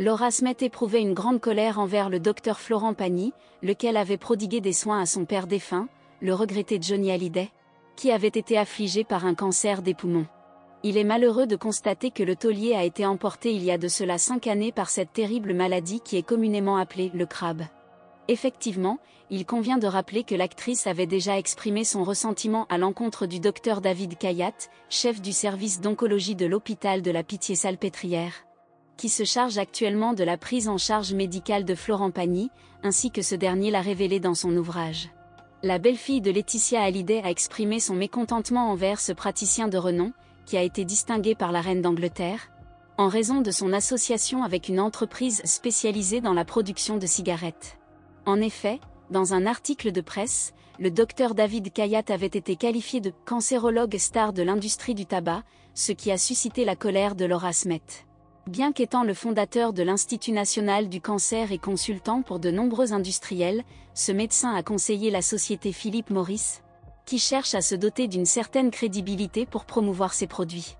Laura Smet éprouvait une grande colère envers le docteur Florent Pagny, lequel avait prodigué des soins à son père défunt, le regretté Johnny Hallyday, qui avait été affligé par un cancer des poumons. Il est malheureux de constater que le taulier a été emporté il y a de cela 5 années par cette terrible maladie qui est communément appelée le crabe. Effectivement, il convient de rappeler que l'actrice avait déjà exprimé son ressentiment à l'encontre du docteur David Kayat, chef du service d'oncologie de l'hôpital de la Pitié-Salpêtrière, qui se charge actuellement de la prise en charge médicale de Florent Pagny, ainsi que ce dernier l'a révélé dans son ouvrage. La belle-fille de Laetitia Hallyday a exprimé son mécontentement envers ce praticien de renom, qui a été distingué par la reine d'Angleterre, en raison de son association avec une entreprise spécialisée dans la production de cigarettes. En effet, dans un article de presse, le docteur David Kayat avait été qualifié de « cancérologue star de l'industrie du tabac », ce qui a suscité la colère de Laura Smet. Bien qu'étant le fondateur de l'Institut national du cancer et consultant pour de nombreux industriels, ce médecin a conseillé la société Philip Morris, qui cherche à se doter d'une certaine crédibilité pour promouvoir ses produits.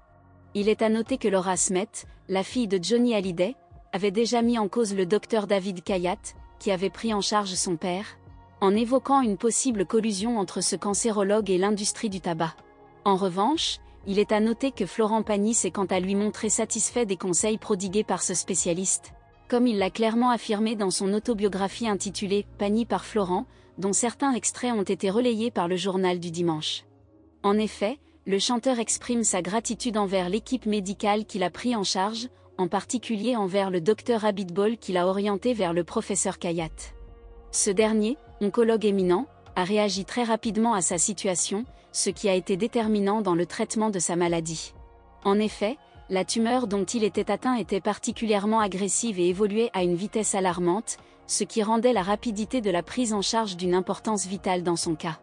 Il est à noter que Laura Smet, la fille de Johnny Hallyday, avait déjà mis en cause le docteur David Kayat, qui avait pris en charge son père, en évoquant une possible collusion entre ce cancérologue et l'industrie du tabac. En revanche, il est à noter que Florent Pagny s'est quant à lui montré satisfait des conseils prodigués par ce spécialiste, comme il l'a clairement affirmé dans son autobiographie intitulée « Pagny par Florent », dont certains extraits ont été relayés par le journal du dimanche. En effet, le chanteur exprime sa gratitude envers l'équipe médicale qu'il a pris en charge, en particulier envers le docteur Abitbol qui l'a orienté vers le professeur Kayat. Ce dernier, oncologue éminent, a réagi très rapidement à sa situation, ce qui a été déterminant dans le traitement de sa maladie. En effet, la tumeur dont il était atteint était particulièrement agressive et évoluait à une vitesse alarmante, ce qui rendait la rapidité de la prise en charge d'une importance vitale dans son cas.